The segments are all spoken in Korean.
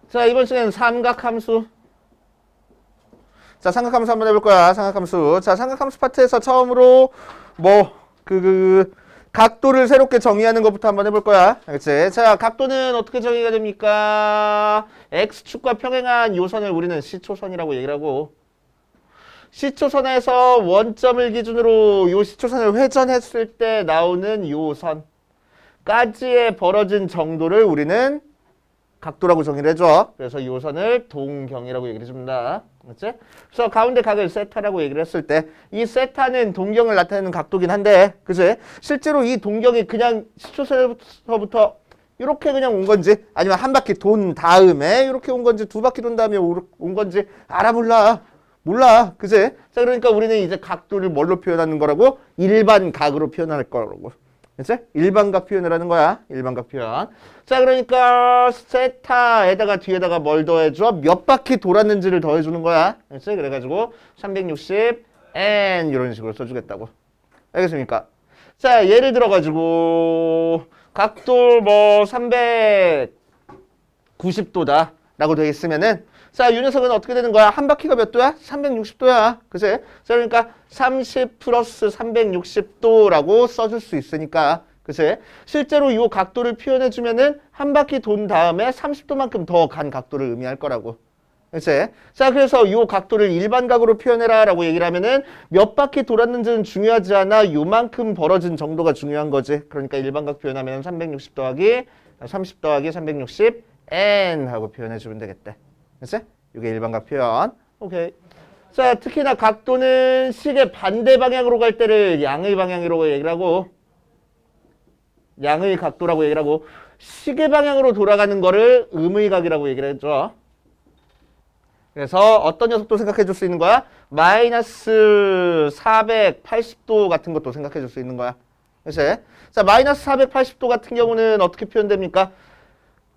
자, 이번 시간은 삼각함수. 자, 삼각함수 한번 해볼 거야. 삼각함수. 자, 삼각함수 파트에서 처음으로 각도를 새롭게 정의하는 것부터 한번 해볼 거야. 알겠지? 자, 각도는 어떻게 정의가 됩니까? X축과 평행한 요선을 우리는 시초선이라고 얘기를 하고, 시초선에서 원점을 기준으로 요 시초선을 회전했을 때 나오는 요 선까지의 벌어진 정도를 우리는 각도라고 정의를 해줘. 그래서 요 선을 동경이라고 얘기를 해줍니다. 그렇지? 그래서 가운데 각을 세타라고 얘기를 했을 때 이 세타는 동경을 나타내는 각도긴 한데, 그치? 실제로 이 동경이 그냥 시초선에서부터 이렇게 그냥 온 건지, 아니면 한 바퀴 돈 다음에 이렇게 온 건지, 두 바퀴 돈 다음에 온 건지 몰라. 그치? 자, 그러니까 우리는 이제 각도를 뭘로 표현하는 거라고? 일반 각으로 표현할 거라고. 그치? 일반각 표현을 하는 거야. 일반각 표현. 자, 그러니까 세타에다가 뒤에다가 뭘 더해줘? 몇 바퀴 돌았는지를 더해주는 거야. 그치? 그래가지고 360 n 이런 식으로 써주겠다고. 알겠습니까? 자, 예를 들어가지고 각도 뭐 390도다 라고 되어 있으면은, 자, 이 녀석은 어떻게 되는 거야? 한 바퀴가 몇 도야? 360도야. 그치? 자, 그러니까 30 플러스 360도라고 써줄 수 있으니까. 그치? 실제로 이 각도를 표현해주면은 한 바퀴 돈 다음에 30도만큼 더 간 각도를 의미할 거라고. 그치? 자, 그래서 이 각도를 일반각으로 표현해라 라고 얘기를 하면은 몇 바퀴 돌았는지는 중요하지 않아. 요만큼 벌어진 정도가 중요한 거지. 그러니까 일반각 표현하면 360 더하기 30 더하기 360 n 하고 표현해주면 되겠대. 그치? 이게 일반각 표현. 오케이. 자, 특히나 각도는 식의 반대 방향으로 갈 때를 양의 방향이라고 얘기를 하고, 양의 각도라고 얘기를 하고, 식의 방향으로 돌아가는 거를 음의 각이라고 얘기를 해줘. 그래서 어떤 녀석도 생각해 줄 수 있는 거야? 마이너스 480도 같은 것도 생각해 줄 수 있는 거야. 그치? 자, 마이너스 480도 같은 경우는 어떻게 표현됩니까?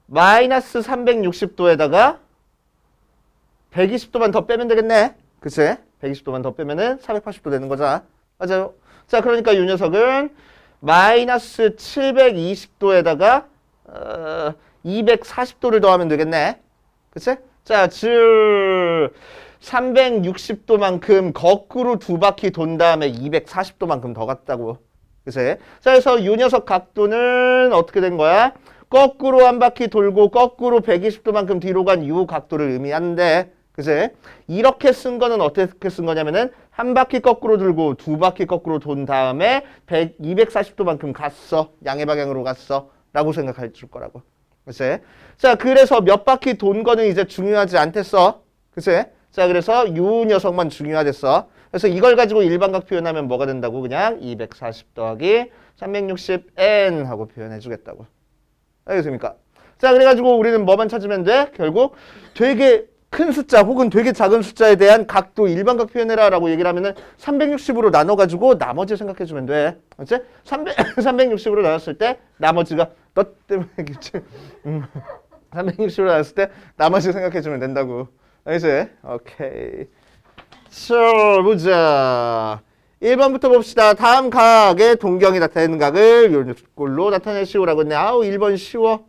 마이너스 360도에다가 120도만 더 빼면 되겠네. 그치? 120도만 더 빼면은 480도 되는 거잖아. 맞아요. 자, 그러니까 이 녀석은 마이너스 720도에다가 240도를 더하면 되겠네. 그치? 자, 즉 360도만큼 거꾸로 두 바퀴 돈 다음에 240도만큼 더 갔다고. 그치? 자, 그래서 이 녀석 각도는 어떻게 된 거야? 거꾸로 한 바퀴 돌고 거꾸로 120도만큼 뒤로 간 이 각도를 의미하는데, 그치? 이렇게 쓴 거는 어떻게 쓴 거냐면은 한 바퀴 거꾸로 돌고 두 바퀴 거꾸로 돈 다음에 240도만큼 갔어. 양의 방향으로 갔어. 라고 생각할 줄 거라고. 그치? 자, 그래서 몇 바퀴 돈 거는 이제 중요하지 않댔어. 그치? 자, 그래서 요 녀석만 중요하댔어. 그래서 이걸 가지고 일반각 표현하면 뭐가 된다고? 그냥 240 더하기 360n 하고 표현해 주겠다고. 알겠습니까? 자, 그래가지고 우리는 뭐만 찾으면 돼? 결국 되게 큰 숫자 혹은 되게 작은 숫자에 대한 각도 일반각 표현해라 라고 얘기를 하면은 360으로 나눠가지고 나머지 생각해주면 돼. 그치? 360으로 나눴을 때 나머지가 너 때문에 360으로 나눴을 때 나머지 생각해주면 된다고. 알겠지? 오케이. 자, 보자. 1번부터 봅시다. 다음 각의 동경이 나타내는 각을 이런 걸로 나타내시오라고 했네. 아우, 1번 쉬워.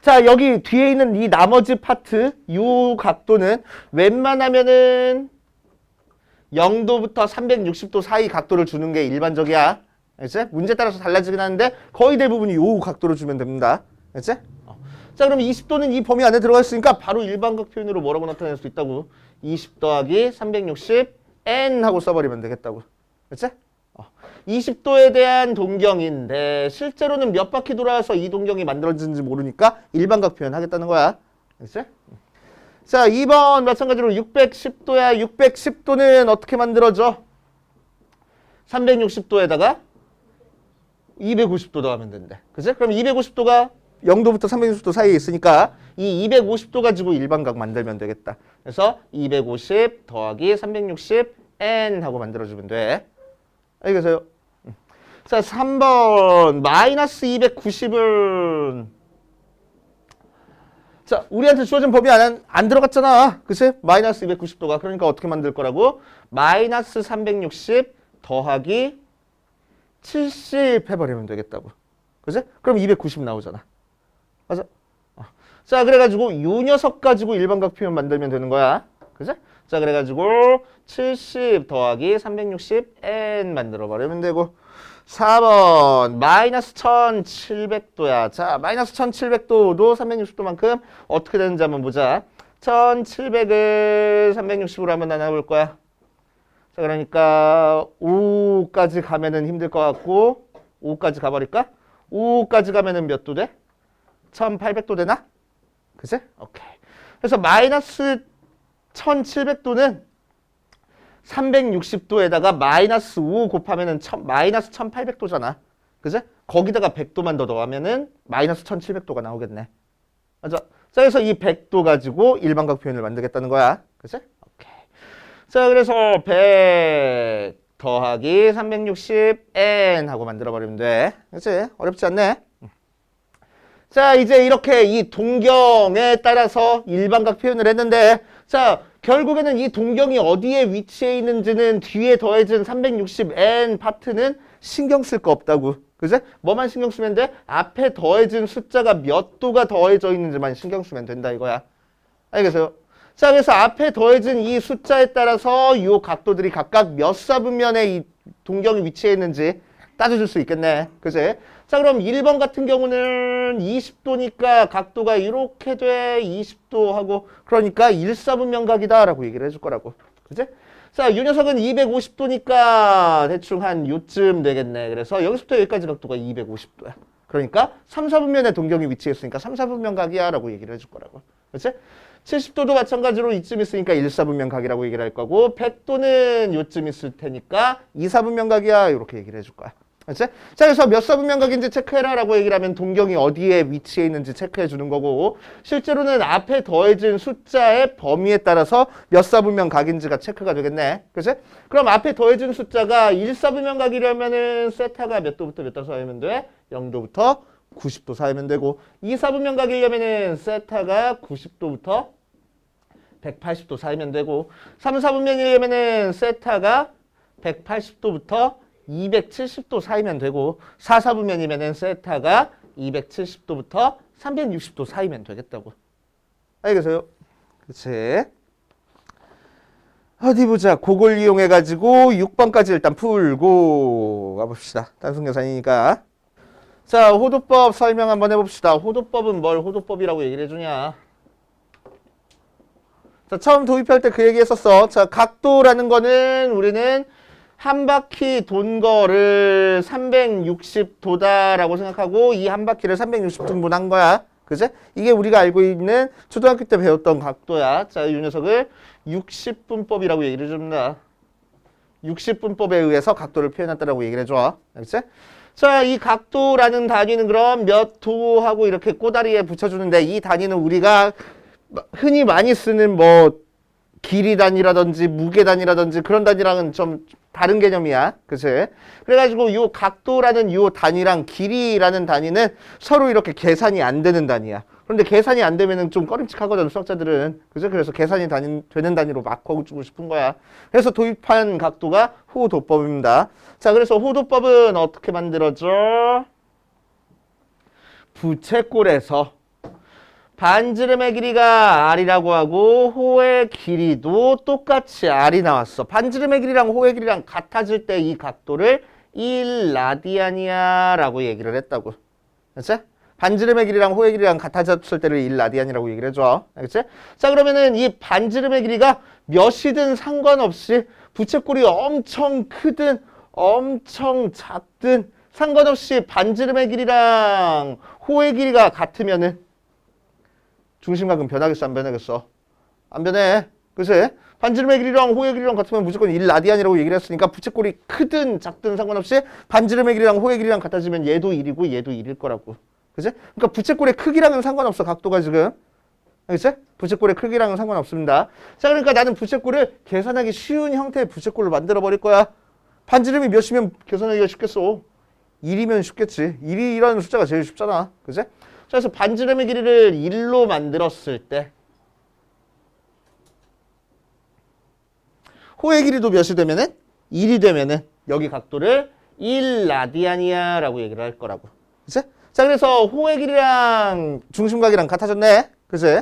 자, 여기 뒤에 있는 이 나머지 파트, 이 각도는 웬만하면은 0도부터 360도 사이 각도를 주는 게 일반적이야. 알겠지? 문제 따라서 달라지긴 하는데 거의 대부분이 이 각도로 주면 됩니다. 알겠지? 자, 그럼 20도는 이 범위 안에 들어가 있으니까 바로 일반각 표현으로 뭐라고 나타낼 수 있다고? 20 더하기 360 n 하고 써버리면 되겠다고. 그치? 20도에 대한 동경인데 실제로는 몇 바퀴 돌아서 이 동경이 만들어지는지 모르니까 일반각 표현하겠다는 거야. 그치? 자, 2번 마찬가지로 610도야. 610도는 어떻게 만들어져? 360도에다가 250도 더하면 된대. 그치? 그럼 250도가 0도부터 360도 사이에 있으니까 이 250도 가지고 일반각 만들면 되겠다. 그래서 250 더하기 360 n 하고 만들어주면 돼. 알겠어요? 자, 3번 마이너스 290은 자, 우리한테 주어진 범위 안 들어갔잖아. 그치? 마이너스 290도가. 그러니까 어떻게 만들 거라고? 마이너스 360 더하기 70 해버리면 되겠다고. 그치? 그럼 290 나오잖아. 맞아? 자, 그래가지고 요 녀석 가지고 일반각 표현 만들면 되는 거야. 그죠? 자, 그래가지고 70 더하기 360n 만들어버리면 되고 4번 마이너스 1700도야. 자, 마이너스 1700도도 360도만큼 어떻게 되는지 한번 보자. 1700을 360으로 한번 나눠볼 거야. 자, 그러니까 5까지 가면은 힘들 것 같고 5까지 가버릴까? 5까지 가면은 몇 도 돼? 1800도 되나? 그치? 오케이. 그래서 마이너스 1700도는 360도에다가 마이너스 5 곱하면은 마이너스 1800도잖아. 그치? 거기다가 100도만 더 더하면은 마이너스 1700도가 나오겠네. 맞아. 자, 그래서 이 100도 가지고 일반각 표현을 만들겠다는 거야. 그치? 오케이. 자, 그래서 100 더하기 360n 하고 만들어버리면 돼. 그치? 어렵지 않네. 자, 이제 이렇게 이 동경에 따라서 일반각 표현을 했는데, 자, 결국에는 이 동경이 어디에 위치해 있는지는 뒤에 더해진 360n 파트는 신경 쓸 거 없다고. 그지? 뭐만 신경 쓰면 돼? 앞에 더해진 숫자가 몇 도가 더해져 있는지만 신경 쓰면 된다 이거야. 알겠어요? 자, 그래서 앞에 더해진 이 숫자에 따라서 이 각도들이 각각 몇 사분면에 이 동경이 위치해 있는지 따져줄 수 있겠네. 그지? 자, 그럼 1번 같은 경우는 20도니까 각도가 이렇게 돼. 20도 하고. 그러니까 1사분면각이다 라고 얘기를 해줄 거라고. 그지? 자, 이 녀석은 250도니까 대충 한 요쯤 되겠네. 그래서 여기서부터 여기까지 각도가 250도야. 그러니까 3, 4분면에 동경이 위치했으니까 3, 4분면각이야 라고 얘기를 해줄 거라고. 그치? 70도도 마찬가지로 이쯤 있으니까 1, 4분면각이라고 얘기를 할 거고 100도는 요쯤 있을 테니까 2, 4분면각이야 이렇게 얘기를 해줄 거야. 그치? 자, 그래서 몇 사분면각인지 체크해라 라고 얘기를 하면 동경이 어디에 위치해 있는지 체크해 주는 거고 실제로는 앞에 더해진 숫자의 범위에 따라서 몇 사분면각인지가 체크가 되겠네. 그치? 그럼 앞에 더해진 숫자가 1사분면각이려면은 세타가 몇 도부터 몇 도 사이면 돼? 0도부터 90도 사이면 되고 2사분면각이려면은 세타가 90도부터 180도 사이면 되고 3, 4분면이려면은 세타가 180도부터 270도 사이면 되고 4, 4분면이면은 세타가 270도부터 360도 사이면 되겠다고. 알겠어요? 그치? 어디 보자. 그걸 이용해가지고 6번까지 일단 풀고 가봅시다. 단순 계산이니까. 자, 호도법 설명 한번 해봅시다. 호도법은 뭘 호도법이라고 얘기를 해주냐. 자, 처음 도입할 때 그 얘기 했었어. 자, 각도라는 거는 우리는 한 바퀴 돈 거를 360도다라고 생각하고 이 한 바퀴를 360등분 한 거야. 그지? 이게 우리가 알고 있는 초등학교 때 배웠던 각도야. 자, 이 녀석을 60분법이라고 얘기를 해줍니다. 60분법에 의해서 각도를 표현했다라고 얘기를 해줘. 알겠지? 자, 이 각도라는 단위는 그럼 몇 도하고 이렇게 꼬다리에 붙여주는데 이 단위는 우리가 흔히 많이 쓰는 뭐 길이 단위라든지 무게 단위라든지 그런 단위랑은 좀 다른 개념이야. 그치? 그래가지고 요 각도라는 요 단위랑 길이라는 단위는 서로 이렇게 계산이 안 되는 단위야. 그런데 계산이 안 되면은 좀 꺼림칙하거든, 수학자들은. 그죠? 그래서 계산이 되는 단위로 막 거주고 싶은 거야. 그래서 도입한 각도가 호도법입니다. 자, 그래서 호도법은 어떻게 만들어져? 부채꼴에서 반지름의 길이가 r이라고 하고 호의 길이도 똑같이 r이 나왔어. 반지름의 길이랑 호의 길이랑 같아질 때 이 각도를 1라디안이야 라고 얘기를 했다고. 알겠지? 반지름의 길이랑 호의 길이랑 같아졌을 때를 1라디안이라고 얘기를 해줘. 알겠지? 자, 그러면은 이 반지름의 길이가 몇이든 상관없이 부채꼴이 엄청 크든 엄청 작든 상관없이 반지름의 길이랑 호의 길이가 같으면은 중심각은 변하겠어, 안 변하겠어? 안 변해. 그치? 반지름의 길이랑 호의 길이랑 같으면 무조건 1라디안이라고 얘기를 했으니까 부채꼴이 크든 작든 상관없이 반지름의 길이랑 호의 길이랑 같아지면 얘도 1이고 얘도 1일 거라고. 그치? 그러니까 부채꼴의 크기랑은 상관없어, 각도가 지금. 알겠지? 부채꼴의 크기랑은 상관없습니다. 자, 그러니까 나는 부채꼴을 계산하기 쉬운 형태의 부채꼴을 만들어버릴 거야. 반지름이 몇이면 계산하기가 쉽겠어? 1이면 쉽겠지. 1이라는 숫자가 제일 쉽잖아. 그치? 그래서 반지름의 길이를 1로 만들었을 때 호의 길이도 몇이 되면은 1이 되면은 여기 각도를 1라디안이야 라고 얘기를 할 거라고. 그치? 자, 그래서 호의 길이랑 중심각이랑 같아졌네. 그치?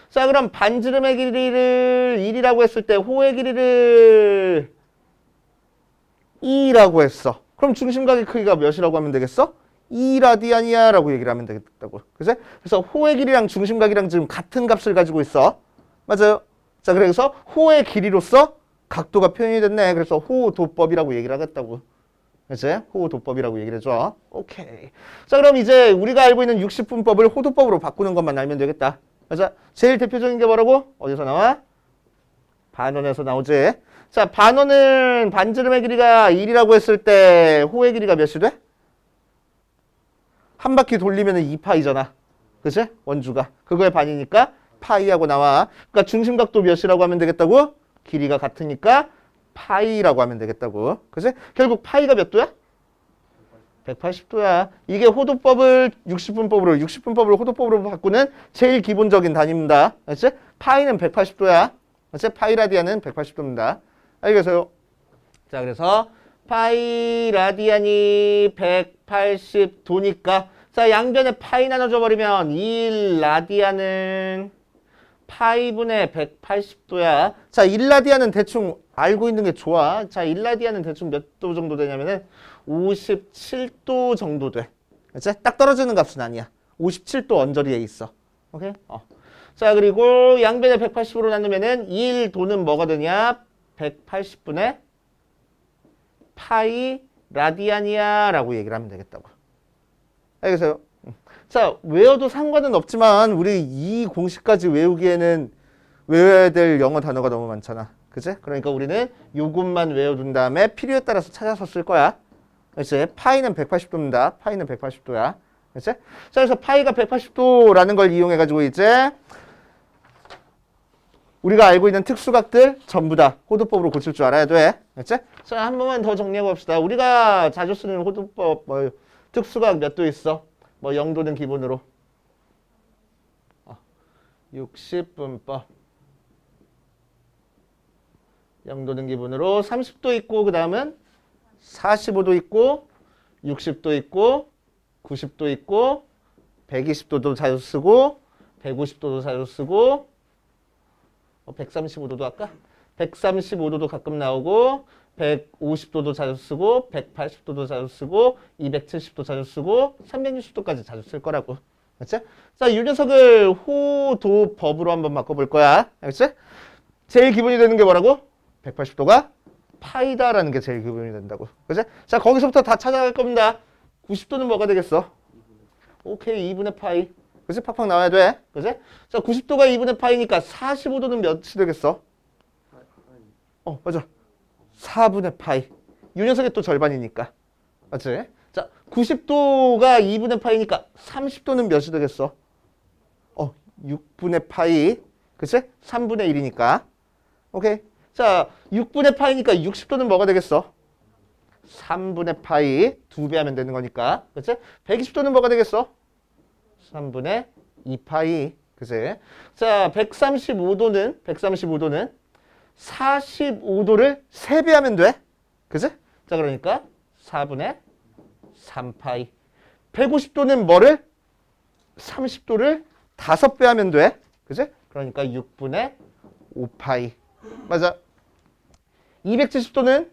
자, 그럼 반지름의 길이를 1이라고 했을 때 호의 길이를 2라고 했어. 그럼 중심각의 크기가 몇이라고 하면 되겠어? 2라디안이야 라고 얘기를 하면 되겠다고. 그치? 그래서 호의 길이랑 중심각이랑 지금 같은 값을 가지고 있어. 맞아요. 자, 그래서 호의 길이로서 각도가 표현이 됐네. 그래서 호도법이라고 얘기를 하겠다고. 그치? 호도법이라고 얘기를 해줘. 오케이. 자, 그럼 이제 우리가 알고 있는 60분법을 호도법으로 바꾸는 것만 알면 되겠다. 맞아? 제일 대표적인 게 뭐라고? 어디서 나와? 반원에서 나오지. 자, 반원은 반지름의 길이가 1이라고 했을 때 호의 길이가 몇이 돼? 한 바퀴 돌리면 2파이잖아. 그치? 원주가. 그거의 반이니까 파이하고 나와. 그러니까 중심각도 몇이라고 하면 되겠다고? 길이가 같으니까 파이라고 하면 되겠다고. 그치? 결국 파이가 몇 도야? 180도야. 이게 호도법을 60분법으로, 60분법을 호도법으로 바꾸는 제일 기본적인 단위입니다. 그치? 파이는 180도야. 그치? 파이라디안은 180도입니다. 알겠어요? 자, 그래서 파이 라디안이 180도니까 자, 양변에 파이 나눠줘 버리면 1라디안은 파이분의 180도야. 자, 1라디안은 대충 알고 있는 게 좋아. 자, 1라디안은 대충 몇 도 정도 되냐면은 57도 정도 돼. 그치? 딱 떨어지는 값은 아니야. 57도 언저리에 있어. 오케이? 자, 그리고 양변에 180으로 나누면은 1도는 뭐가 되냐? 180분의 파이 라디안이야 라고 얘기를 하면 되겠다고. 알겠어요? 자, 외워도 상관은 없지만 우리 이 공식까지 외우기에는 외워야 될 영어 단어가 너무 많잖아. 그치? 그러니까 우리는 요것만 외워둔 다음에 필요에 따라서 찾아서 쓸 거야. 그치? 파이는 180도입니다. 파이는 180도야. 그치? 자, 그래서 파이가 180도라는 걸 이용해가지고 이제 우리가 알고 있는 특수각들 전부 다 호도법으로 고칠 줄 알아야 돼. 그치? 자, 한 번만 더 정리해 봅시다. 우리가 자주 쓰는 호도법, 특수각 몇 도 있어? 0도는 기본으로. 60분법. 0도는 기본으로 30도 있고, 그 다음은 45도 있고, 60도 있고, 90도 있고, 120도도 자주 쓰고, 150도도 자주 쓰고, 135도도 할까? 135도도 가끔 나오고 150도도 자주 쓰고 180도도 자주 쓰고 270도 자주 쓰고 360도까지 자주 쓸 거라고. 알겠지? 자, 이 녀석을 호도법으로 한번 바꿔볼 거야. 알겠지? 제일 기본이 되는 게 뭐라고? 180도가 파이다라는 게 제일 기본이 된다고. 그치? 자, 거기서부터 다 찾아갈 겁니다. 90도는 뭐가 되겠어? 오케이, 2분의 파이. 그치? 팍팍 나와야 돼. 그치? 자, 90도가 2분의 파이니까 45도는 몇이 되겠어? 맞아. 4분의 파이. 이 녀석의 또 절반이니까. 맞지? 자, 90도가 2분의 파이니까 30도는 몇이 되겠어? 6분의 파이. 그치? 3분의 1이니까. 오케이. 자, 6분의 파이니까 60도는 뭐가 되겠어? 3분의 파이. 2배 하면 되는 거니까. 그치? 120도는 뭐가 되겠어? 3분의 2파이. 그치? 자, 135도는 45도를 3배 하면 돼. 그치? 자, 그러니까 4분의 3파이. 150도는 뭐를? 30도를 5배 하면 돼. 그치? 그러니까 6분의 5파이. 맞아. 270도는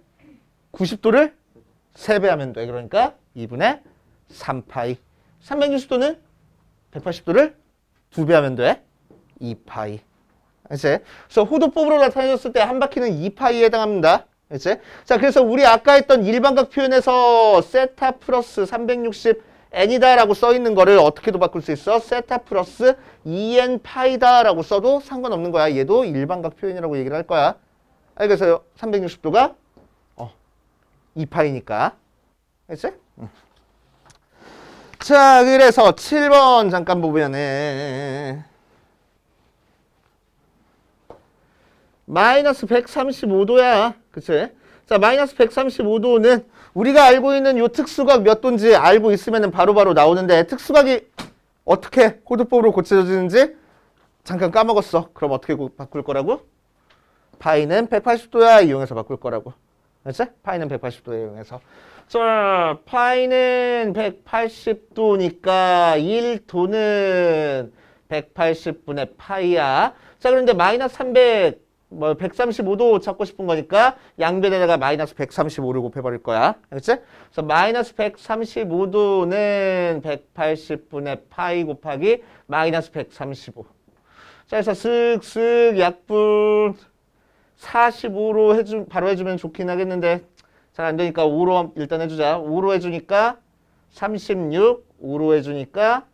90도를 3배 하면 돼. 그러니까 2분의 3파이. 360도는 180도를 2배 하면 돼. 2파이. 그치? 그래서 호도법으로 나타내줬을 때 한 바퀴는 2파이에 해당합니다. 그치? 자, 그래서 우리 아까 했던 일반각 표현에서 세타 플러스 360 n이다 라고 써있는 거를 어떻게도 바꿀 수 있어? 세타 플러스 2n 파이다 라고 써도 상관없는 거야. 얘도 일반각 표현이라고 얘기를 할 거야. 알겠어요? 360도가 2파이니까. 그치? 자, 그래서 7번 잠깐 보면은 마이너스 135도야. 그치? 자, 마이너스 135도는 우리가 알고 있는 요 특수각 몇 도인지 알고 있으면 바로바로 나오는데 특수각이 어떻게 호도법으로 고쳐지는지 잠깐 까먹었어. 그럼 어떻게 바꿀 거라고? 파이는 180도야 이용해서 바꿀 거라고. 그렇지? 파이는 180도에 이용해서. 자, 파이는 180도니까 1도는 180분의 파이야. 자, 그런데 마이너스 300, 135도 찾고 싶은 거니까 양변에다가 마이너스 135를 곱해버릴 거야. 그렇지? 그래서 마이너스 135도는 180분의 파이 곱하기 마이너스 135. 자, 그래서 슥슥 약분 45로 바로 해주면 좋긴 하겠는데 잘 안 되니까 5로 일단 해주자. 5로 해주니까 36, 5로 해주니까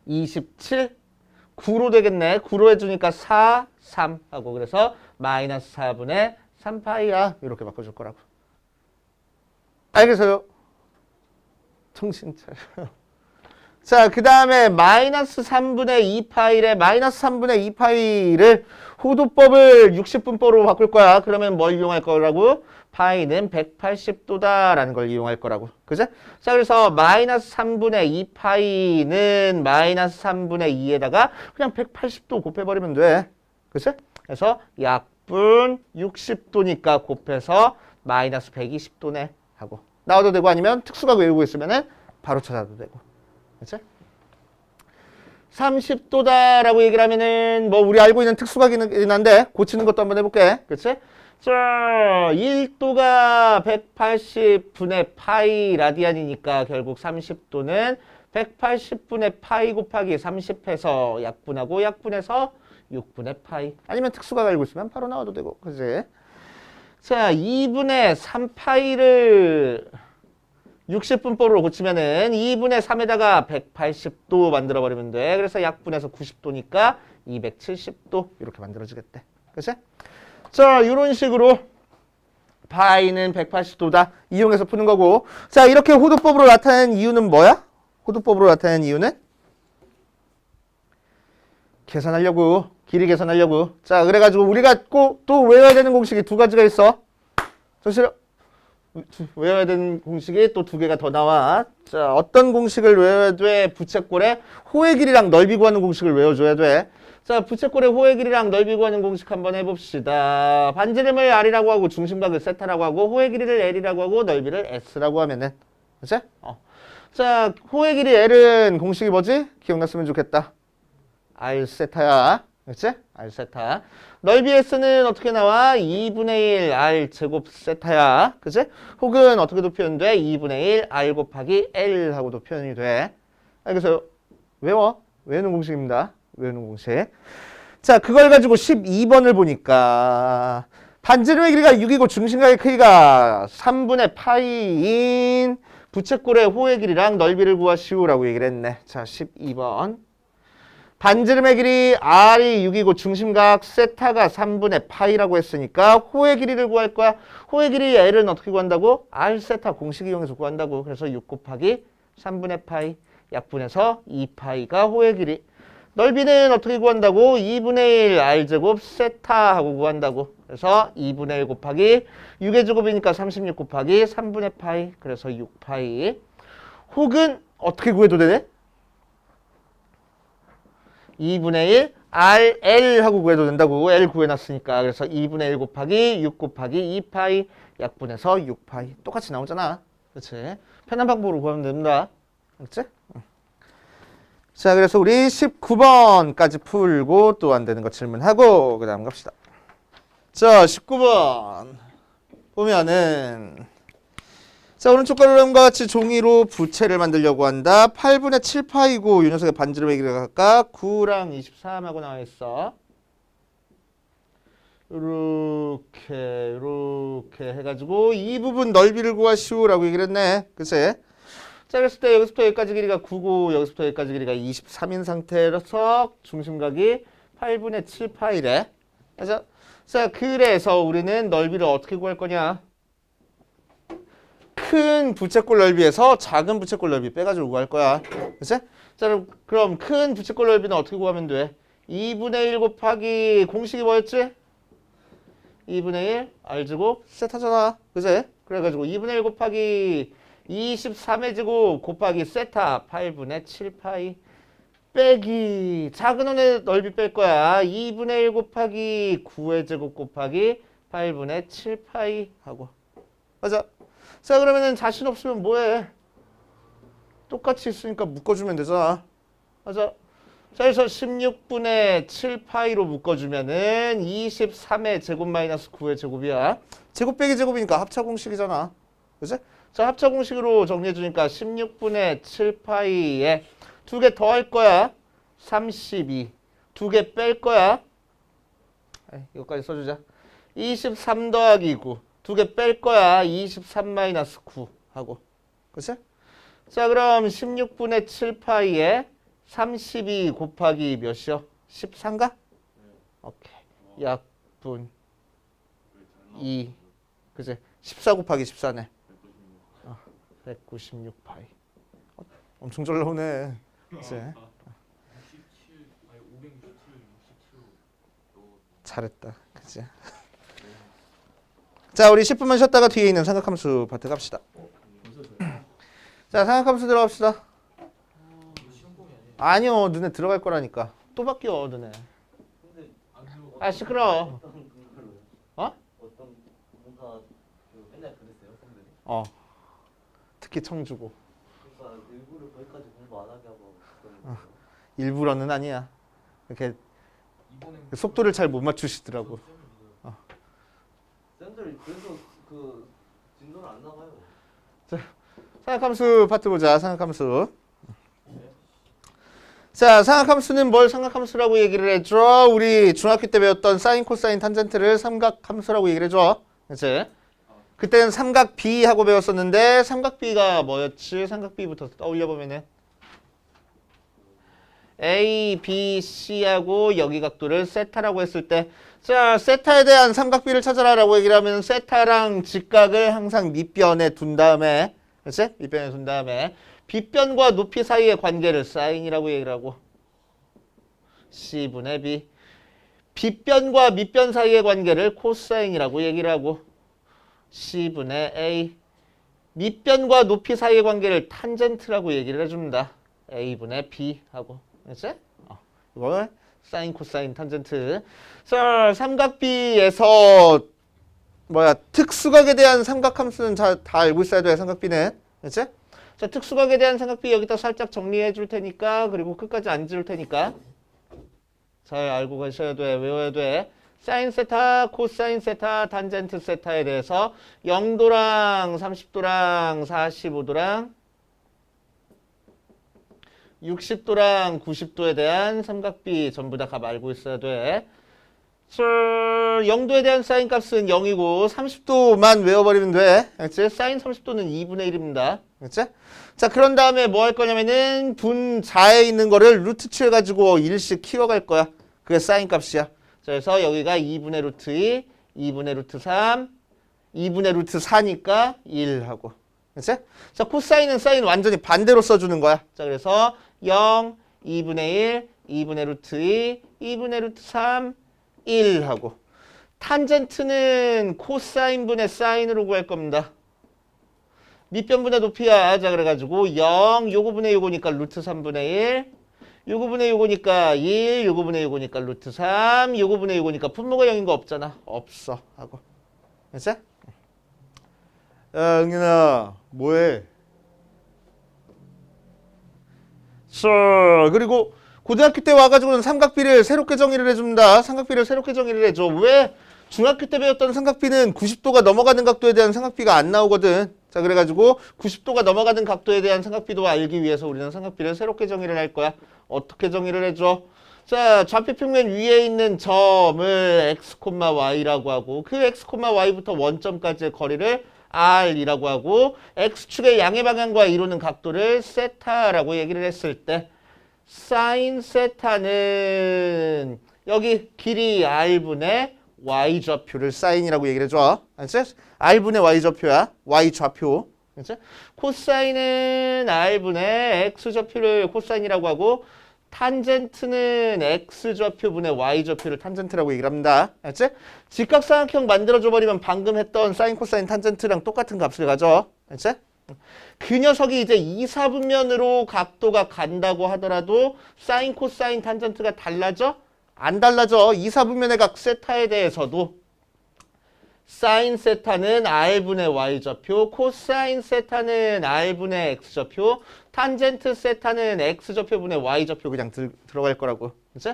27, 9로 되겠네. 9로 해주니까 4, 3 하고 그래서 마이너스 4분의 3파이야. 이렇게 바꿔줄 거라고. 알겠어요? 정신 차려. 자, 그 다음에 마이너스 3분의 2파이래. 마이너스 3분의 2파이를 호도법을 60분법으로 바꿀 거야. 그러면 뭘 이용할 거라고? 파이는 180도다라는 걸 이용할 거라고. 그죠? 자, 그래서 마이너스 3분의 2파이는 마이너스 3분의 2에다가 그냥 180도 곱해버리면 돼. 그치? 그래서 약분 60도니까 곱해서 마이너스 120도네 하고 나와도 되고 아니면 특수각 외우고 있으면은 바로 찾아도 되고. 그치? 30도다라고 얘기를 하면은 뭐 우리 알고 있는 특수각이긴 한데 고치는 것도 한번 해볼게. 그치? 자, 1도가 180분의 파이 라디안이니까 결국 30도는 180분의 파이 곱하기 30해서 약분하고 약분해서 6분의 파이. 아니면 특수각 알고 있으면 바로 나와도 되고. 그치? 자, 2분의 3파이를 60분법으로 고치면은 2분의 3에다가 180도 만들어버리면 돼. 그래서 약분해서 90도니까 270도 이렇게 만들어지겠대. 그치? 자, 이런 식으로 파이는 180도다 이용해서 푸는 거고. 자, 이렇게 호도법으로 나타낸 이유는 뭐야? 호도법으로 나타낸 이유는? 계산하려고. 길이 계산하려고. 자, 그래가지고 우리가 꼭 또 외워야 되는 공식이 두 가지가 있어. 정신 외워야 되는 공식이 또 두 개가 더 나와. 자, 어떤 공식을 외워야 돼? 부채꼴의 호의 길이랑 넓이 구하는 공식을 외워줘야 돼. 자, 부채꼴의 호의 길이랑 넓이 구하는 공식 한번 해봅시다. 반지름을 R이라고 하고 중심각을 세타라고 하고 호의 길이를 L이라고 하고 넓이를 S라고 하면은. 그치? 자, 호의 길이 L은 공식이 뭐지? 기억났으면 좋겠다. R 세타야. 그치? R 세타. 넓이 S는 어떻게 나와? 2분의 1 R 제곱 세타야. 그치? 혹은 어떻게도 표현돼? 2분의 1 R 곱하기 L 하고도 표현이 돼. 알겠어요? 외워. 외우는 공식입니다. 외우는 공식. 자, 그걸 가지고 12번을 보니까 반지름의 길이가 6이고 중심각의 크기가 3분의 파이인 부채꼴의 호의 길이랑 넓이를 구하시오라고 얘기를 했네. 자, 12번. 반지름의 길이 R이 6이고 중심각 세타가 3분의 파이라고 했으니까 호의 길이를 구할 거야. 호의 길이 L은 어떻게 구한다고? R 세타 공식 이용해서 구한다고. 그래서 6 곱하기 3분의 파이 약분해서 2파이가 호의 길이. 넓이는 어떻게 구한다고? 2분의 1 R제곱 세타 하고 구한다고. 그래서 2분의 1 곱하기 6의 제곱이니까 36 곱하기 3분의 파이. 그래서 6파이. 혹은 어떻게 구해도 되네? 2분의 1 RL 하고 구해도 된다고. L 구해놨으니까. 그래서 2분의 1 곱하기 6 곱하기 2파이 약분해서 6파이. 똑같이 나오잖아. 그치? 편한 방법으로 구하면 됩니다. 그치? 자, 그래서 우리 19번까지 풀고 또 안 되는 거 질문하고 그 다음 갑시다. 자, 19번 보면은 자, 오른쪽 그림과 같이 종이로 부채를 만들려고 한다. 8분의 7파이고 이 녀석의 반지름의 길이가 각각 9랑 23하고 나와 있어. 이렇게 해가지고 이 부분 넓이를 구하시오라고 얘기를 했네. 그치? 자, 그랬을 때 여기서부터 여기까지 길이가 9고 여기서부터 여기까지 길이가 23인 상태라서 중심각이 8분의 7파이래. 자, 그래서 우리는 넓이를 어떻게 구할 거냐? 큰 부채꼴 넓이에서 작은 부채꼴 넓이 빼가지고 구할 거야. 그치? 자, 그럼 큰 부채꼴 넓이는 어떻게 구하면 돼? 2분의 1 곱하기 공식이 뭐였지? 2분의 1 R제곱 세타잖아. 그치? 그래가지고 2분의 1 곱하기 23의 제곱 곱하기 세타 8분의 7파이 빼기 작은 원의 넓이 뺄 거야. 2분의 1 곱하기 9의 제곱 곱하기 8분의 7파이 하고. 맞아. 자, 그러면은 자신 없으면 뭐해? 똑같이 있으니까 묶어주면 되잖아. 맞아. 자, 그래서 16분의 7파이로 묶어주면은 23의 제곱 마이너스 9의 제곱이야. 제곱 빼기 제곱이니까 합차 공식이잖아. 그치? 자, 합차 공식으로 정리해주니까 16분의 7파이에 두 개 더 할 거야. 32. 두 개 뺄 거야. 이거까지 써주자. 23 더하기 9. 두 개 뺄 거야. 23 마이너스 9 하고. 그치? 자, 그럼 16분의 7파이에 32 곱하기 몇이요? 13가? 오케이. 약분 2. 그치? 14 곱하기 14네. 196파이. 엄청 잘 나오네. 그치? 잘했다. 그치? 자, 우리 10분만 쉬었다가 뒤에 있는 삼각함수 파트 갑시다. 자, 삼각함수 들어갑시다. 아니요, 눈에 들어갈 거라니까. 또 바뀌어, 눈에. 아, 시끄러워. 어? 어떤 뭔가 맨날 그랬어요, 선배님. 특히 청주고. 그러니까 일부러 거기까지 공부 안 하게 하고 그러는 거예요. 일부러는 아니야. 이렇게 속도를 잘 못 맞추시더라고. 쌤들 그래서 그 진도는 안 나가요. 삼각함수 파트 보자. 삼각함수. 자, 삼각함수는 뭘 삼각함수라고 얘기를 해줘? 우리 중학교 때 배웠던 사인, 코사인, 탄젠트를 삼각함수라고 얘기를 해줘. 그치? 그때는 삼각비하고 배웠었는데 삼각비가 뭐였지? 삼각비부터 떠올려보면은 A, B, C하고 여기 각도를 세타라고 했을 때, 자, 세타에 대한 삼각비를 찾아라라고 얘기를 하면 세타랑 직각을 항상 밑변에 둔 다음에, 그렇지? 밑변에 둔 다음에 빗변과 높이 사이의 관계를 사인이라고 얘기를 하고, C분의 B. 빗변과 밑변 사이의 관계를 코사인이라고 얘기를 하고, C분의 A. 밑변과 높이 사이의 관계를 탄젠트라고 얘기를 해줍니다. A분의 B 하고. 그렇지? 이거 사인, 코사인, 탄젠트. 자, 삼각비에서 특수각에 대한 삼각함수는 다 알고 있어야 돼. 삼각비는. 그렇지? 자, 특수각에 대한 삼각비 여기다 살짝 정리해 줄 테니까, 그리고 끝까지 안 지울 테니까 잘 알고 가셔야 돼. 외워야 돼. 사인 세타, 코사인 세타, 탄젠트 세타에 대해서 0도랑 30도랑 45도랑 60도랑 90도에 대한 삼각비 전부 다 값 알고 있어야 돼. 0도에 대한 사인 값은 0이고 30도만 외워버리면 돼. 그렇지? 사인 30도는 2분의 1입니다. 그렇지? 자, 그런 다음에 뭐 할 거냐면은 분자에 있는 거를 루트 취해가지고 1씩 키워갈 거야. 그게 사인 값이야. 자, 그래서 여기가 2분의 루트 2, 2분의 루트 3, 2분의 루트 4니까 1 하고. 그렇지? 자, 코사인은 사인 완전히 반대로 써주는 거야. 자, 그래서 0, 2분의 1, 2분의 루트 2, 2분의 루트 3, 1 하고. 탄젠트는 코사인분의 사인으로 구할 겁니다. 밑변분의 높이야. 자, 그래가지고 0, 요거분의 요거니까 루트 3분의 1, 요거분의 요거니까 1, 요거분의 요거니까 루트 3, 요거분의 요거니까 분모가 0인 거 없잖아. 없어. 하고. 그렇지? 야, 응연아, 뭐해? 그리고 고등학교 때 와가지고는 삼각비를 새롭게 정의를 해줍니다. 삼각비를 새롭게 정의를 해줘. 왜? 중학교 때 배웠던 삼각비는 90도가 넘어가는 각도에 대한 삼각비가 안 나오거든. 자, 그래가지고 90도가 넘어가는 각도에 대한 삼각비도 알기 위해서 우리는 삼각비를 새롭게 정의를 할 거야. 어떻게 정의를 해줘? 자, 좌표평면 위에 있는 점을 x, y라고 하고 그 x, y부터 원점까지의 거리를 r이라고 하고 x축의 양의 방향과 이루는 각도를 세타라고 얘기를 했을 때 사인 세타는 여기 길이 r분의 y좌표를 사인이라고 얘기를 해줘. 알지? r분의 y좌표야. y좌표. 그렇지? 코사인은 r분의 x좌표를 코사인이라고 하고 탄젠트는 x좌표분의 y좌표를 탄젠트라고 얘기를 합니다. 알지? 직각삼각형 만들어줘 버리면 방금 했던 사인, 코사인, 탄젠트랑 똑같은 값을 가져. 알지? 그 녀석이 이제 2, 4분면으로 각도가 간다고 하더라도 사인, 코사인, 탄젠트가 달라져? 안 달라져. 2, 4분면의 각 세타에 대해서도 사인 세타는 R분의 Y좌표, 코사인 세타는 R분의 X좌표, 탄젠트 세타는 X좌표분의 Y좌표 그냥 들어갈 거라고. 그치?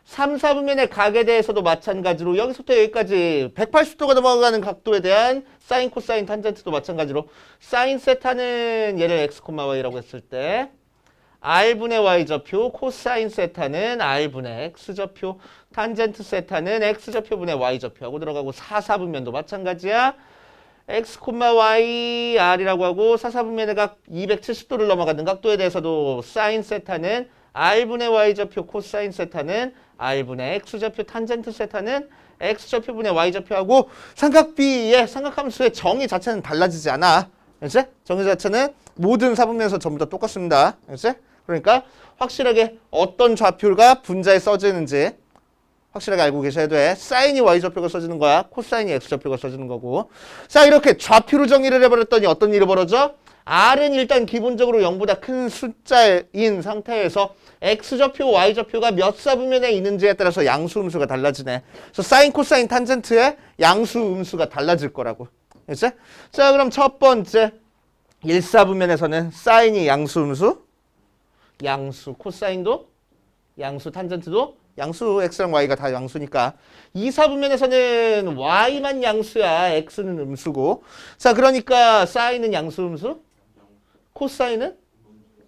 3, 4분면의 각에 대해서도 마찬가지로 여기서부터 여기까지 180도가 넘어가는 각도에 대한 사인, 코사인, 탄젠트도 마찬가지로 사인 세타는 얘를 X, Y라고 했을 때 R분의 Y좌표, 코사인 세타는 R분의 X좌표, 탄젠트 세타는 X좌표분의 Y좌표 하고 들어가고 4, 4분면도 마찬가지야. X, Y, R이라고 하고 4, 4분면의 각 270도를 넘어가는 각도에 대해서도 사인 세타는 R분의 Y좌표, 코사인 세타는 R분의 X좌표, 탄젠트 세타는 X좌표분의 Y좌표하고 삼각비의 삼각함수의 정의 자체는 달라지지 않아. 알지? 정의 자체는 모든 사분면에서 전부 다 똑같습니다. 알지? 그러니까 확실하게 어떤 좌표가 분자에 써지는지 확실하게 알고 계셔야 돼. 사인이 Y좌표가 써지는 거야. 코사인이 X좌표가 써지는 거고. 자, 이렇게 좌표로 정의를 해버렸더니 어떤 일이 벌어져? R은 일단 기본적으로 0보다 큰 숫자인 상태에서 X좌표, Y좌표가 몇 사분면에 있는지에 따라서 양수 음수가 달라지네. 그래서 사인, 코사인, 탄젠트의 양수 음수가 달라질 거라고. 알지? 자, 그럼 첫 번째 1사분면에서는 사인이 양수 음수, 양수, 코사인도 양수, 탄젠트도 양수, X랑 Y가 다 양수니까 2사분면에서는 Y만 양수야, X는 음수고. 자, 그러니까 사인은 양수 음수, 코사인은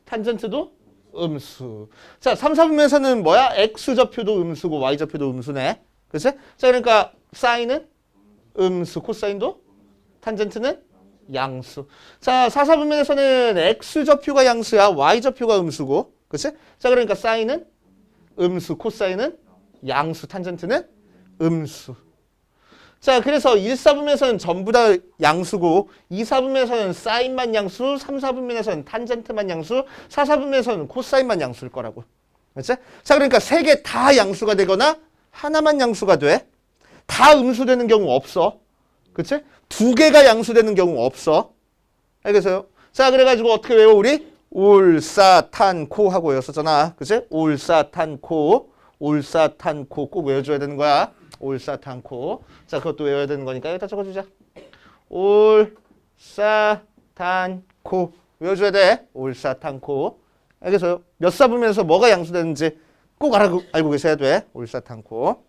탄젠트도 음수. 자, 3, 4분면에서는 뭐야? X좌표도 음수고 Y좌표도 음수네. 그치? 자, 그러니까 사인은 음수, 코사인도 탄젠트는 양수. 자, 4, 4분면에서는 X좌표가 양수야, Y좌표가 음수고. 그치? 자, 그러니까 사인은 음수, 코사인은 양수, 탄젠트는 음수. 자, 그래서 1, 4분면에서는 전부 다 양수고 2, 4분면에서는 사인만 양수, 3, 4분면에서는 탄젠트만 양수, 4, 4분면에서는 코사인만 양수일 거라고. 그렇지? 자, 그러니까 세 개 다 양수가 되거나 하나만 양수가 돼. 다 음수되는 경우 없어. 그렇지? 두 개가 양수되는 경우 없어. 알겠어요? 자, 그래가지고 어떻게 외워 우리? 올사탄코 하고 외웠었잖아. 그치? 올사탄코, 올사탄코 꼭 외워줘야 되는 거야. 올사탄코. 자, 그것도 외워야 되는 거니까 여기다 적어주자. 올사탄코 외워줘야 돼. 올사탄코. 알겠어요? 몇 사분면에서 뭐가 양수되는지 꼭 알고 계셔야 돼. 올사탄코.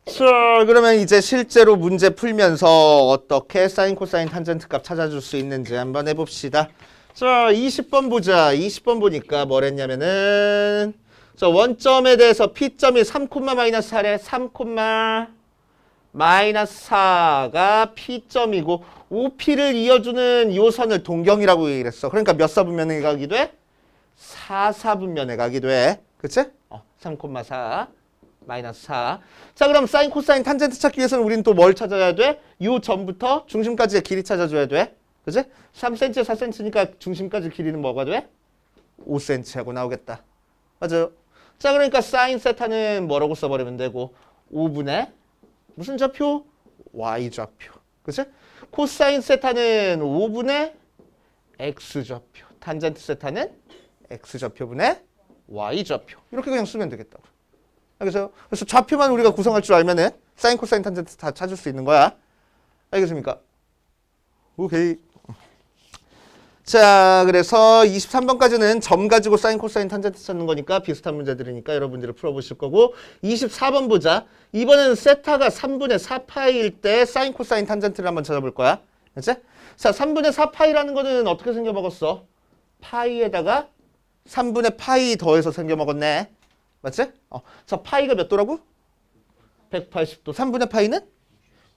자, 그러면 이제 실제로 문제 풀면서 어떻게 사인, 코사인, 탄젠트 값 찾아줄 수 있는지 한번 해봅시다. 자, 20번 보자. 20번 보니까 뭐랬냐면은 자, 원점에 대해서 P점이 3,-4래. 3,-4가 P점이고 OP를 이어주는 이 선을 동경이라고 얘기를 했어. 그러니까 몇 사분면에 가기 돼? 4사분면에 가기 돼. 그치? 3,4 마이너스 4. 자, 그럼 사인, 코사인, 탄젠트 찾기 위해서는 우리는 또 뭘 찾아야 돼? 요 점부터 중심까지의 길이 찾아줘야 돼. 그치? 3cm, 4cm니까 중심까지 길이는 뭐가 돼? 5cm 하고 나오겠다. 맞아요. 자, 그러니까 사인 세타는 뭐라고 써버리면 되고 5분의 무슨 좌표? Y좌표. 그치? 코사인 세타는 5분의 X좌표. 탄젠트 세타는 X좌표분의 Y좌표. 이렇게 그냥 쓰면 되겠다고. 알겠어요? 그래서 좌표만 우리가 구성할 줄 알면은 사인, 코사인, 탄젠트 다 찾을 수 있는 거야. 알겠습니까? 오케이. 자, 그래서 23번까지는 점 가지고 사인, 코사인, 탄젠트 찾는 거니까 비슷한 문제들이니까 여러분들이 풀어보실 거고 24번 보자. 이번에는 세타가 3분의 4파이일 때 사인, 코사인, 탄젠트를 한번 찾아볼 거야. 그치? 자, 3분의 4파이라는 거는 어떻게 생겨먹었어? 파이에다가 3분의 파이 더해서 생겨먹었네. 맞지? 자, 파이가 몇 도라고? 180도. 3분의 파이는?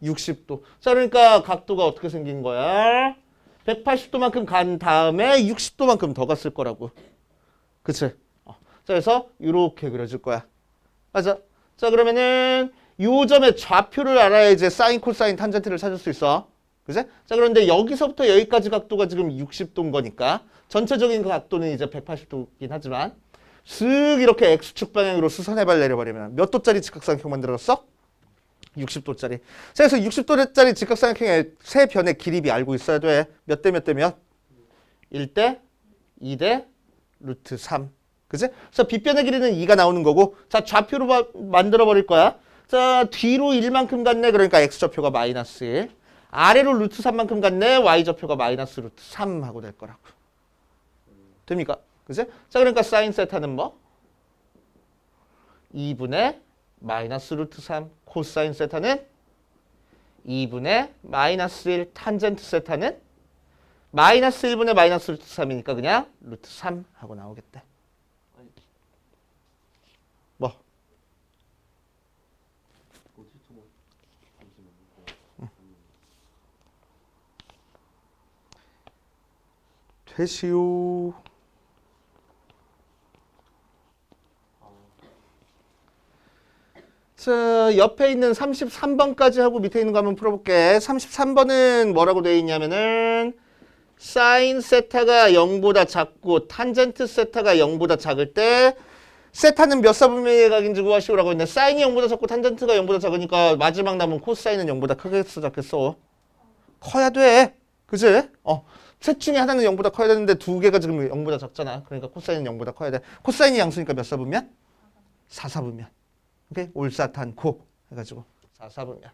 60도. 자, 그러니까 각도가 어떻게 생긴 거야? 180도만큼 간 다음에 60도만큼 더 갔을 거라고. 그치? 자, 그래서 이렇게 그려줄 거야. 맞아. 자, 그러면은 요 점의 좌표를 알아야 이제 사인, 코사인, 탄젠트를 찾을 수 있어. 그치? 자, 그런데 여기서부터 여기까지 각도가 지금 60도인 거니까 전체적인 그 각도는 이제 180도긴 하지만 슥 이렇게 X축 방향으로 수선해발 내려버리면 몇 도짜리 직각삼각형 만들었어? 60도짜리. 자, 그래서 60도짜리 직각삼각형의 세 변의 길이비 알고 있어야 돼. 몇 대 몇 대 몇? 1대 2대 루트 3. 그치? 그래서 빗변의 길이는 2가 나오는 거고 자, 좌표로 만들어 버릴 거야. 자, 뒤로 1만큼 갔네. 그러니까 x좌표가 마이너스 1. 아래로 루트 3만큼 갔네. y좌표가 마이너스 루트 3 하고 될 거라고. 됩니까? 그치? 자, 그러니까 사인 세타는 뭐? 2분의 마이너스 루트 3. 코사인 세타는 2분의 마이너스 1. 탄젠트 세타는 마이너스 1분의 마이너스 루트 3이니까 그냥 루트 3 하고 나오겠대. 뭐? 뭐지? 잠시만요. 되시오. 자, 옆에 있는 33번까지 하고 밑에 있는 거 한번 풀어볼게. 33번은 뭐라고 되어 있냐면은 사인 세타가 0보다 작고 탄젠트 세타가 0보다 작을 때 세타는 몇 사분면의 각인지 구하시오라고 했는데 사인이 0보다 작고 탄젠트가 0보다 작으니까 마지막 남은 코사인은 0보다 크겠어 작겠어? 커야 돼. 그치? 셋 중에 하나는 0보다 커야 되는데 두 개가 지금 0보다 작잖아. 그러니까 코사인은 0보다 커야 돼. 코사인이 양수니까 몇 사분면? 4사분면. 오케이? 올사탄코 해가지고 4사분면.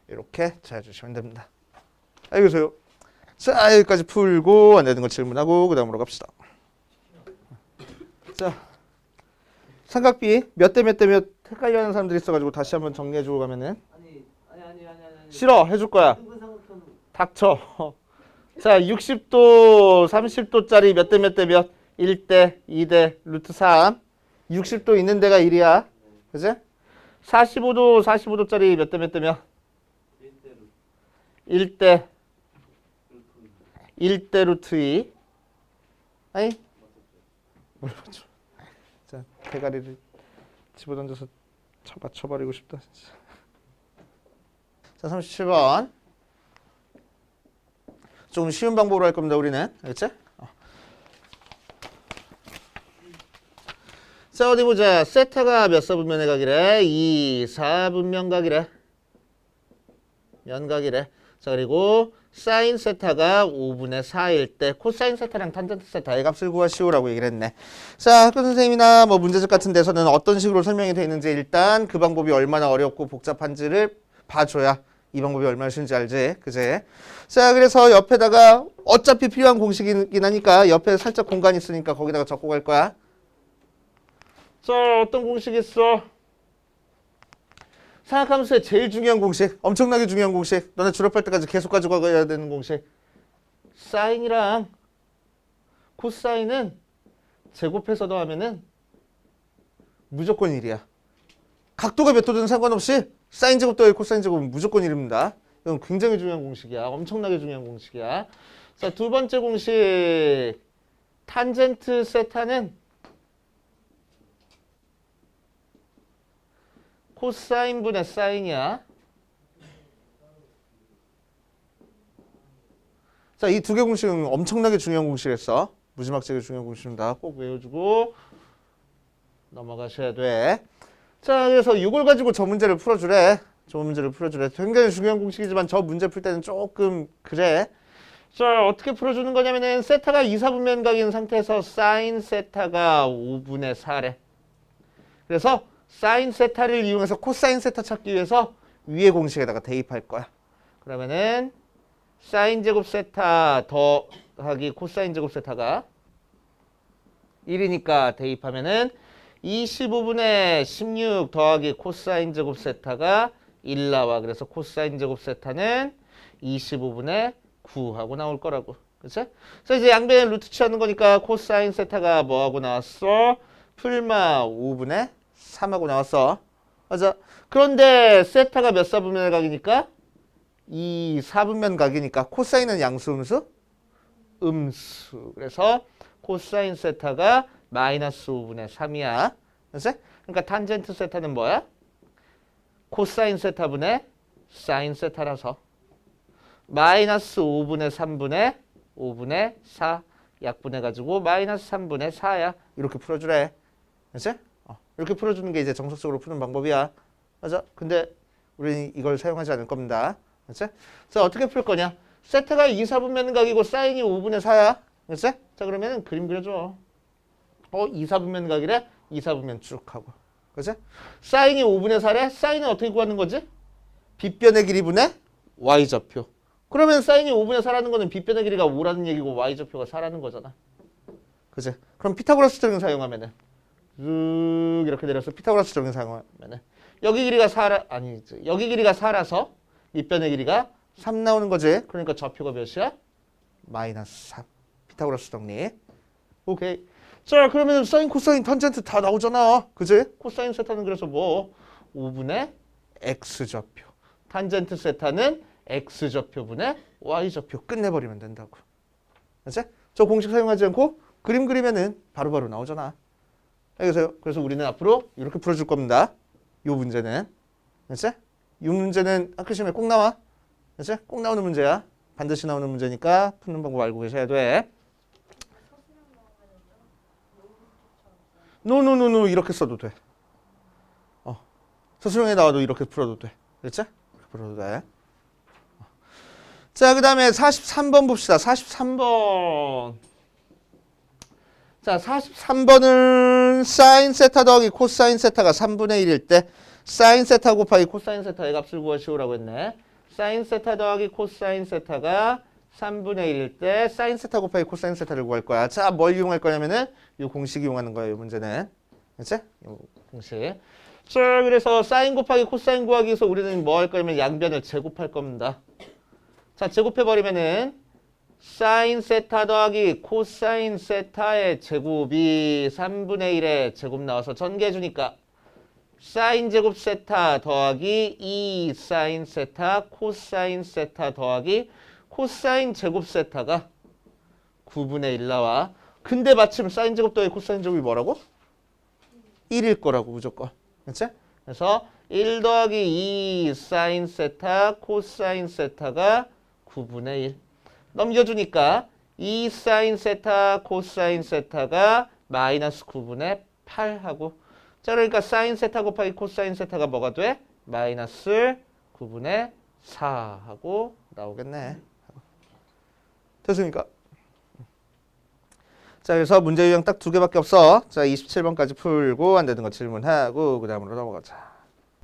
이렇게 찾아주시면 됩니다. 알겠어요? 자, 여기까지 풀고 안 되는 거 질문하고 그 다음으로 갑시다. 자, 삼각비 몇 대 몇 대 몇 헷갈려하는 사람들이 있어가지고 다시 한번 정리해주고 가면은 아니. 싫어 해줄 거야. 둥근 삼각형 닥쳐. 자, 60도 30도짜리 몇 대 몇 대 몇 1대 2대 루트 3 60도 있는 데가 1이야. 그치? 45도짜리 몇 대 몇 대 몇 1대 1대 루트 2 아니? 뭘 맞춰. 자, 대가리를 집어던져서 맞춰버리고 싶다. 진짜. 자, 37번. 조금 쉬운 방법으로 할 겁니다, 우리는. 알겠지? 자, 어디 보자. 세타가 몇 사분면의 각이래? 2, 4분면 각이래. 면각이래. 자, 그리고 사인 세타가 5분의 4일 때 코사인 세타랑 탄젠트 세타의 값을 구하시오라고 얘기를 했네. 자, 학교 선생님이나 뭐 문제집 같은 데서는 어떤 식으로 설명이 되어 있는지 일단 그 방법이 얼마나 어렵고 복잡한지를 봐줘야 이 방법이 얼마나 쉬운지 알지? 그제? 자, 그래서 옆에다가 어차피 필요한 공식이긴 하니까 옆에 살짝 공간이 있으니까 거기다가 적고 갈 거야. 자, 어떤 공식 있어? 사각함수의 제일 중요한 공식, 엄청나게 중요한 공식, 너네 졸업할 때까지 계속 가지고 가야 되는 공식. 사인이랑 코사인은 제곱해서 더하면은 무조건 1이야. 각도가 몇 도든 상관없이 사인 제곱 더하기 코사인 제곱은 무조건 1입니다. 이건 굉장히 중요한 공식이야. 엄청나게 중요한 공식이야. 자, 두 번째 공식. 탄젠트 세타는 코사인분의 사인이야. 자, 이 두 개 공식은 엄청나게 중요한 공식이었어. 무지막지하게 중요한 공식입니다. 꼭 외워주고 넘어가셔야 돼. 자, 그래서 이걸 가지고 저 문제를 풀어주래. 저 문제를 풀어주래. 굉장히 중요한 공식이지만 저 문제 풀 때는 조금 그래. 자, 어떻게 풀어주는 거냐면은 세타가 2, 4분면 각인 상태에서 사인 세타가 5분의 4래. 그래서 사인 세타를 이용해서 코사인 세타 찾기 위해서 위의 공식에다가 대입할 거야. 그러면은 사인 제곱 세타 더하기 코사인 제곱 세타가 1이니까 대입하면은 25분의 16 더하기 코사인 제곱 세타가 1 나와. 그래서 코사인 제곱 세타는 25분의 9 하고 나올 거라고. 그치? 그래서 이제 양변에 루트 취하는 거니까 코사인 세타가 뭐하고 나왔어? 풀마 5분의 3하고 나왔어. 맞아. 그런데 세타가 몇 사분면의 각이니까? 2, 4분면 각이니까 코사인은 양수, 음수? 음수. 그래서 코사인 세타가 마이너스 5분의 3이야. 그치? 그러니까 탄젠트 세타는 뭐야? 코사인 세타분의 사인 세타라서 마이너스 5분의 3분의 5분의 4 약분해가지고 마이너스 3분의 4야. 이렇게 풀어주래. 그치? 이렇게 풀어주는 게 이제 정석적으로 푸는 방법이야. 맞아? 근데 우리는 이걸 사용하지 않을 겁니다. 그치? 자, 어떻게 풀 거냐? 세타가 2, 4분면 각이고 사인이 5분의 4야. 그치? 자, 그러면 그림 그려줘. 2, 4분면 각이래? 2, 4분면 쭉 하고. 그치? 사인이 5분의 4래? 사인은 어떻게 구하는 거지? 빗변의 길이분의 y좌표. 그러면 사인이 5분의 4라는 거는 빗변의 길이가 5라는 얘기고 y좌표가 4라는 거잖아. 그치? 그럼 피타고라스 적용 사용하면은 쭉 이렇게 내려서 피타고라스 적용 사용하면은 여기 길이가 4라 아니지. 여기 길이가 4라서 밑변의 길이가 3 나오는 거지. 그러니까 좌표가 몇이야? 마이너스 3. 피타고라스 정리. 오케이. 자, 그러면 사인, 코사인, 탄젠트 다 나오잖아. 그지? 코사인 세타는 그래서 뭐 5분의 x좌표. 탄젠트 세타는 x좌표분의 y좌표. 끝내버리면 된다고. 그치? 저 공식 사용하지 않고 그림 그리면은 바로바로 나오잖아. 알겠어요? 그래서 우리는 앞으로 이렇게 풀어줄 겁니다. 요 문제는. 그치? 이 문제는 학교 시험에 꼭 나와. 그치? 꼭 나오는 문제야. 반드시 나오는 문제니까 푸는 방법 알고 계셔야 돼. 노노노노 이렇게 써도 돼. 서술형에 나와도 이렇게 풀어도 돼. 그렇지? 이렇게 풀어도 돼. 자, 그 다음에 43번 봅시다. 43번. 자, 43번은 사인 세타 더하기 코사인 세타가 3분의 1일 때 사인 세타 곱하기 코사인 세타의 값을 구하시오라고 했네. 사인 세타 더하기 코사인 세타가 3분의 1일 때 사인 세타 곱하기 코사인 세타를 구할 거야. 자, 뭘 이용할 거냐면은 이 공식 이용하는 거예요, 이 문제는. 그렇지? 이 공식. 자, 그래서 사인 곱하기 코사인 구하기 위해서 우리는 뭐 할 거냐면 양변을 제곱할 겁니다. 자, 제곱해버리면은 사인 세타 더하기 코사인 세타의 제곱이 3분의 1의 제곱 나와서 전개해주니까 사인 제곱 세타 더하기 2 사인 세타 코사인 세타 더하기 코사인 제곱 세타가 9분의 1 나와. 근데 마침 사인 제곱 더하기 코사인 제곱이 뭐라고? 1일 거라고 무조건. 그렇지? 그래서 1 더하기 2 사인 세타 코사인 세타가 9분의 1. 넘겨주니까 2 사인 세타 코사인 세타가 마이너스 9분의 8 하고 자 그러니까 사인 세타 곱하기 코사인 세타가 뭐가 돼? 마이너스 9분의 4 하고 나오겠네. 됐습니까? 자 그래서 문제 유형 딱 2개밖에 없어. 자 27번까지 풀고 안 되는 거 질문하고 그 다음으로 넘어가자.